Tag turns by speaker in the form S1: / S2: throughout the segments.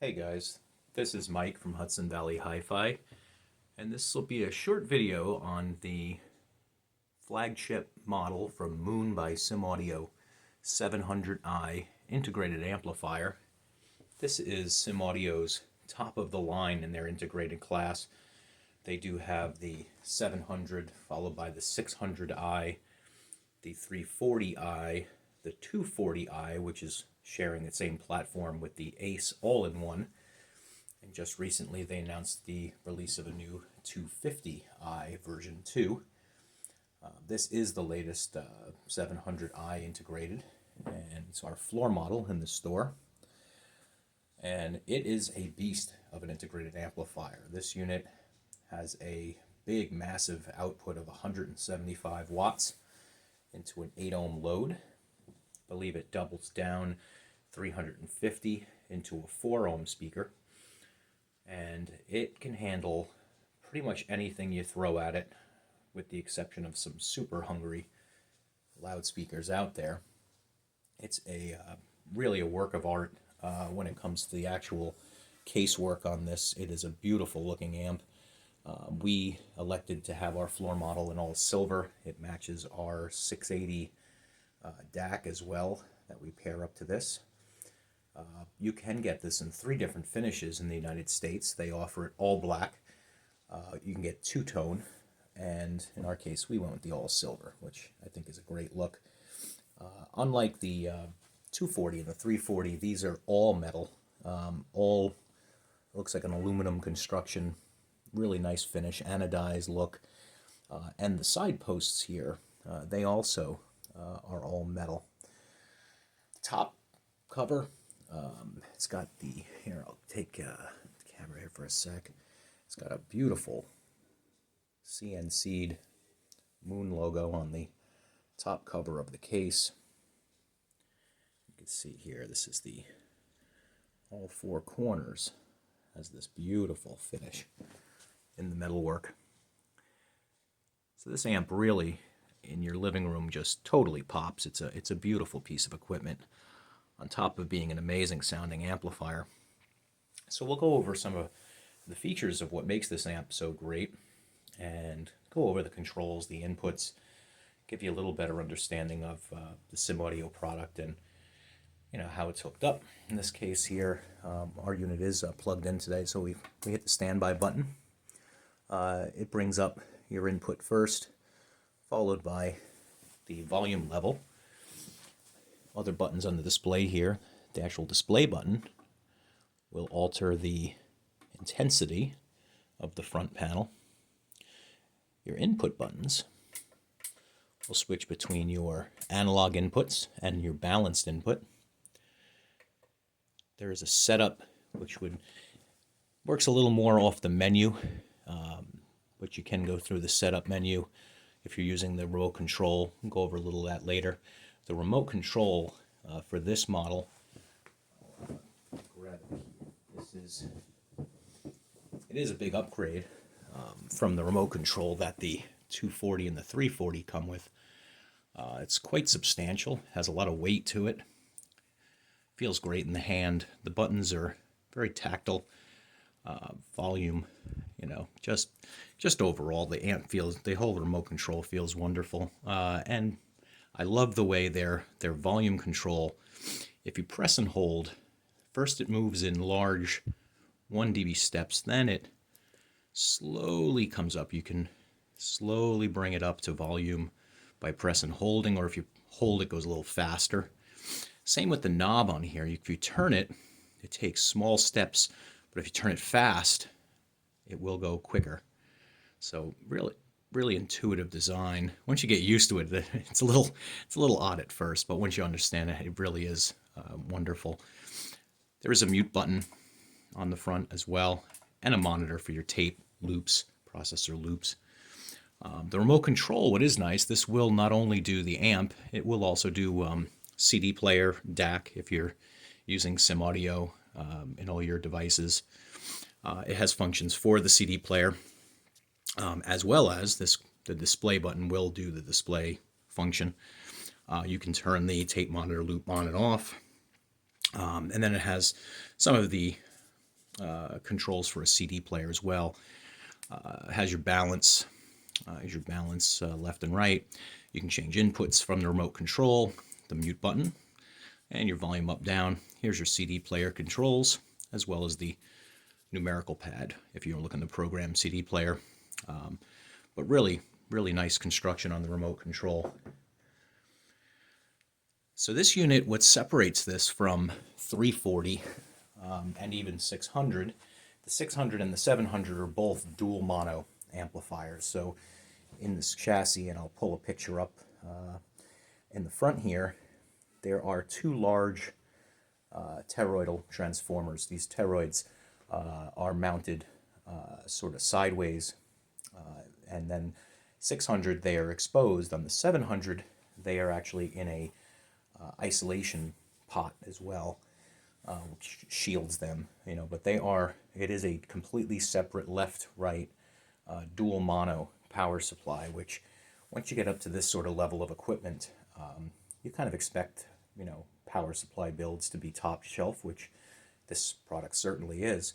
S1: Hey guys, this is Mike from Hudson Valley Hi-Fi, and this will be a short video on the flagship model from Moon by Sim Audio 700i integrated amplifier. This is Sim Audio's top of the line in their integrated class. They do have the 700 followed by the 600i, the 340i, the 240i, which is sharing the same platform with the Ace all-in-one. And just recently they announced the release of a new 250i version 2. This is the latest 700i integrated, and it's our floor model in the store. And it is a beast of an integrated amplifier. This unit has a big, massive output of 175 watts into an 8 ohm load. I believe it doubles down 350 into a 4 ohm speaker, and it can handle pretty much anything you throw at it, with the exception of some super hungry loudspeakers out there. It's really a work of art when it comes to the actual casework on this. It is a beautiful looking amp. We elected to have our floor model in all silver. It matches our 680 DAC as well that we pair up to this. You can get this in 3 different finishes in the United States. They offer it all black. You can get two-tone, and in our case we went with the all silver, which I think is a great look. Unlike the 240 and the 340, these are all metal. All looks like an aluminum construction. Really nice finish, anodized look. And the side posts here, they also are all metal. The top cover, it's got the, here I'll take the camera here for a sec. It's got a beautiful CNC'd Moon logo on the top cover of the case. You can see here, this is the all 4 corners has this beautiful finish in the metalwork. So this amp really in your living room just totally pops. It's a beautiful piece of equipment on top of being an amazing sounding amplifier. So we'll go over some of the features of what makes this amp so great and go over the controls, the inputs, give you a little better understanding of the Sim Audio product and how it's hooked up. In this case here, our unit is plugged in today, so we hit the standby button. It brings up your input first, followed by the volume level. Other buttons on the display here. The actual display button will alter the intensity of the front panel. Your input buttons will switch between your analog inputs and your balanced input. There is a setup which works a little more off the menu, but you can go through the setup menu if you're using the remote control. We'll go over a little of that later. The remote control for this model, grab it here. It is a big upgrade from the remote control that the 240 and the 340 come with. It's quite substantial, has a lot of weight to it. Feels great in the hand. The buttons are very tactile. Volume, just overall the amp feels, the whole remote control feels wonderful. And I love the way their volume control, if you press and hold, first it moves in large 1 dB steps, then it slowly comes up. You can slowly bring it up to volume by press and holding, or if you hold it goes a little faster. Same with the knob on here. If you turn it, it takes small steps, but if you turn it fast, it will go quicker. So really intuitive design. Once you get used to it, it's a little odd at first, but once you understand it, it really is wonderful. There is a mute button on the front as well, and a monitor for your tape loops, processor loops. The remote control, what is nice, this will not only do the amp, it will also do CD player, DAC, if you're using Sim Audio in all your devices. It has functions for the CD player, as well as the display button will do the display function. You can turn the tape monitor loop on and off. And then it has some of the controls for a CD player as well. Has your balance, left and right. You can change inputs from the remote control, the mute button, and your volume up, down. Here's your CD player controls, as well as the numerical pad if you're looking to program CD player. But really nice construction on the remote control. So this unit, what separates this from 340 and even 600, the 600 and the 700 are both dual mono amplifiers. So in this chassis, and I'll pull a picture up in the front here, there are two large toroidal transformers. These toroids are mounted sort of sideways, and then 600 they are exposed. On the 700 they are actually in a isolation pot as well, which shields them, but it is a completely separate left-right dual mono power supply, which once you get up to this sort of level of equipment, you kind of expect, power supply builds to be top shelf, which this product certainly is.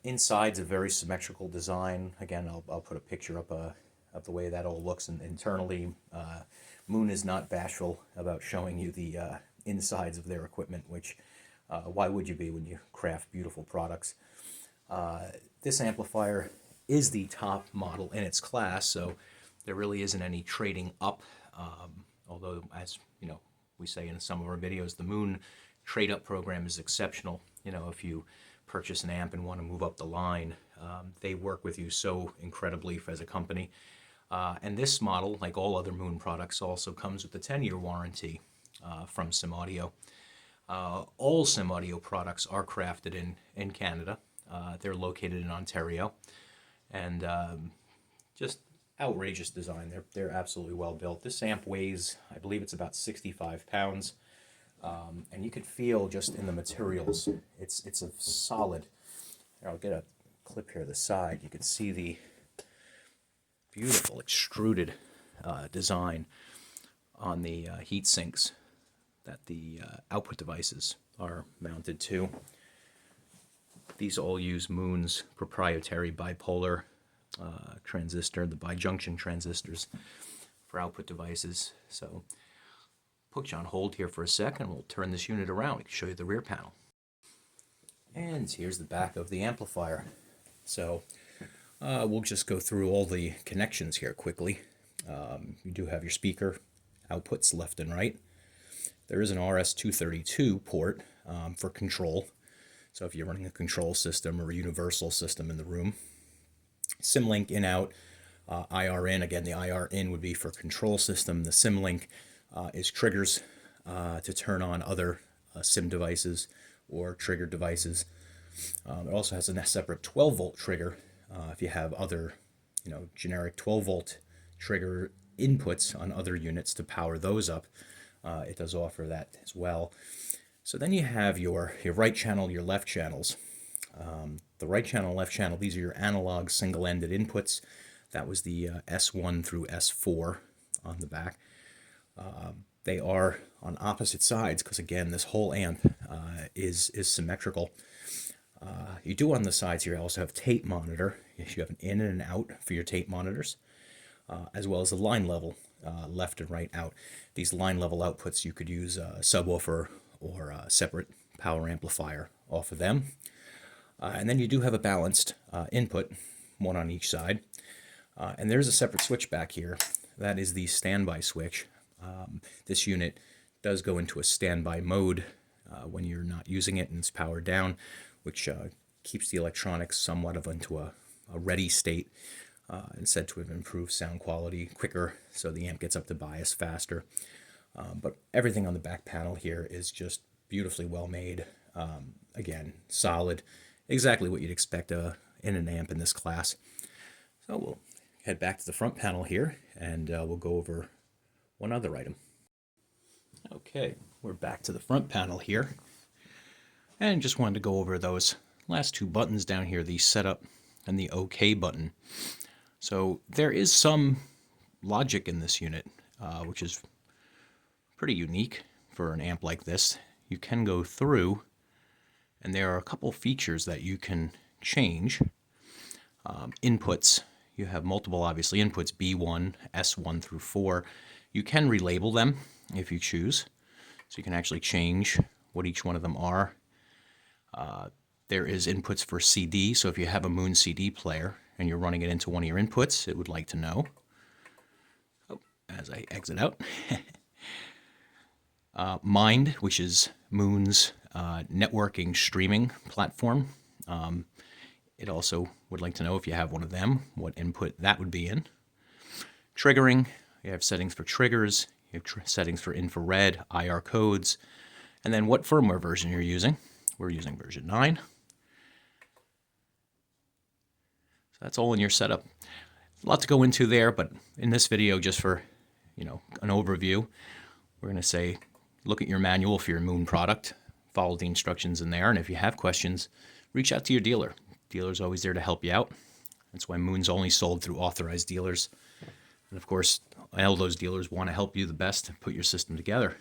S1: Inside's a very symmetrical design. Again, I'll put a picture up of the way that all looks, and internally, Moon is not bashful about showing you the insides of their equipment, which why would you be when you craft beautiful products? This amplifier is the top model in its class, so there really isn't any trading up, although, as we say in some of our videos, the Moon trade-up program is exceptional. If you purchase an amp and want to move up the line, they work with you so incredibly as a company. And this model, like all other Moon products, also comes with a 10-year warranty from SimAudio. All SimAudio products are crafted in Canada. They're located in Ontario, and just outrageous design. They're absolutely well built. This amp weighs, I believe it's about 65 pounds, and you could feel just in the materials, it's a solid. Here, I'll get a clip here to the side. You can see the beautiful extruded design on the heat sinks that the output devices are mounted to. These all use Moon's proprietary bipolar transistor, the bijunction transistors for output devices. So put you on hold here for a second. We'll turn this unit around. We can show you the rear panel. And here's the back of the amplifier. So we'll just go through all the connections here quickly. You do have your speaker outputs left and right. There is an RS-232 port for control. So if you're running a control system or a universal system in the room. SimLink in-out, IR in. Again, the IR in would be for control system. The SimLink is triggers to turn on other SIM devices or trigger devices. It also has a separate 12-volt trigger if you have other, generic 12-volt trigger inputs on other units to power those up. It does offer that as well. So then you have your right channel, your left channels. The right channel, left channel, these are your analog single-ended inputs. That was the S1 through S4 on the back. They are on opposite sides because, again, this whole amp is symmetrical. You do on the sides here also have tape monitor. You have an in and an out for your tape monitors, as well as the line level, left and right out. These line level outputs, you could use a subwoofer or a separate power amplifier off of them. And then you do have a balanced input, one on each side. And there's a separate switch back here. That is the standby switch. This unit does go into a standby mode when you're not using it and it's powered down, which keeps the electronics somewhat into a ready state and said to have improved sound quality quicker, so the amp gets up to bias faster. But everything on the back panel here is just beautifully well made. Again, solid, exactly what you'd expect in an amp in this class. So we'll head back to the front panel here, and we'll go over one other item. Okay, we're back to the front panel here, and just wanted to go over those last two buttons down here, the setup and the OK button. So there is some logic in this unit, which is pretty unique for an amp like this. You can go through And there are a couple features that you can change. Inputs. You have multiple, obviously, inputs, B1, S1 through 4. You can relabel them if you choose. So you can actually change what each one of them are. There is inputs for CD, so if you have a Moon CD player and you're running it into one of your inputs, it would like to know. Oh, as I exit out. Mind, which is Moon's networking streaming platform. It also would like to know if you have one of them, what input that would be in. Triggering, you have settings for triggers, you have settings for infrared, IR codes, and then what firmware version you're using. We're using version 9. So that's all in your setup. A lot to go into there, but in this video, just for an overview, we're going to say look at your manual for your Moon product, follow the instructions in there, and if you have questions, reach out to your dealer. Dealer's always there to help you out. That's why Moon's only sold through authorized dealers. And of course, all those dealers want to help you the best and put your system together.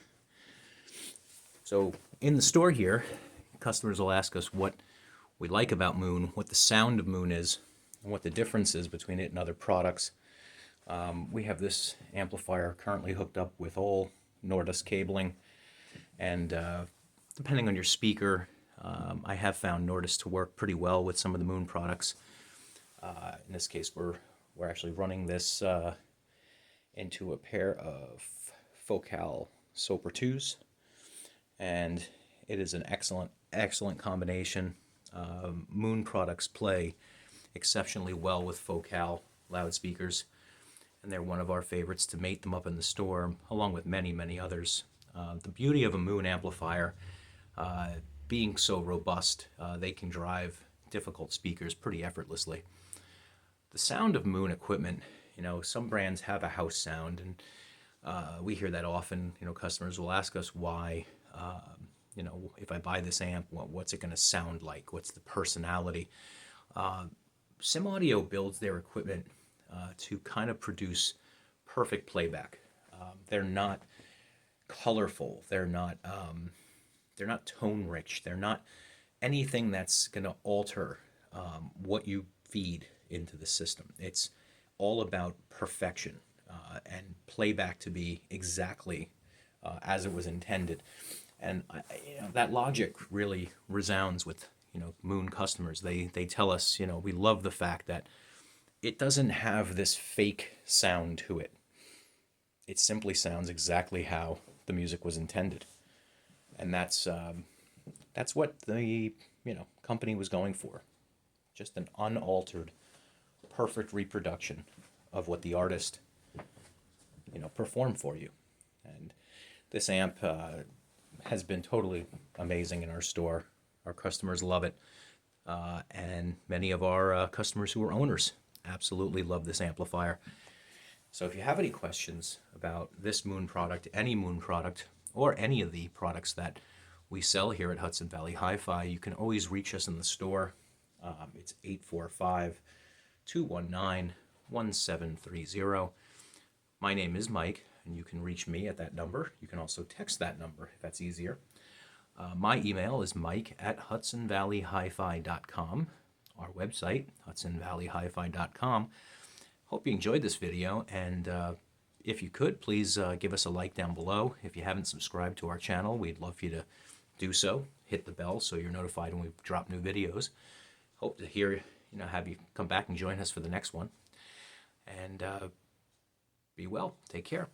S1: So in the store here, customers will ask us what we like about Moon, what the sound of Moon is, and what the difference is between it and other products. We have this amplifier currently hooked up with all Nordis cabling, and depending on your speaker, I have found Nordis to work pretty well with some of the Moon products. In this case, we're actually running this into a pair of Focal Soper 2s, and it is an excellent combination. Moon products play exceptionally well with Focal loudspeakers, and they're one of our favorites to mate them up in the store, along with many others. The beauty of a Moon amplifier, being so robust, they can drive difficult speakers pretty effortlessly. The sound of Moon equipment, some brands have a house sound, and we hear that often. Customers will ask us why, if I buy this amp, what's it going to sound like? What's the personality? Sim Audio builds their equipment to kind of produce perfect playback. They're not colorful. They're not tone rich. They're not anything that's going to alter what you feed into the system. It's all about perfection and playback to be exactly as it was intended. And that logic really resounds with Moon customers. They tell us, we love the fact that it doesn't have this fake sound to it. It simply sounds exactly how the music was intended. And that's what the company was going for. Just an unaltered, perfect reproduction of what the artist performed for you. And this amp has been totally amazing in our store. Our customers love it, and many of our customers who are owners absolutely love this amplifier. So if you have any questions about this Moon product, any Moon product, or any of the products that we sell here at Hudson Valley Hi-Fi, you can always reach us in the store. It's 845-219-1730. My name is Mike, and you can reach me at that number. You can also text that number if that's easier. My email is mike@hudsonvalleyhifi.com. Our website, hudsonvalleyhifi.com. Hope you enjoyed this video, and if you could, please give us a like down below. If you haven't subscribed to our channel, we'd love for you to do so. Hit the bell so you're notified when we drop new videos. Hope to have you come back and join us for the next one. And be well. Take care.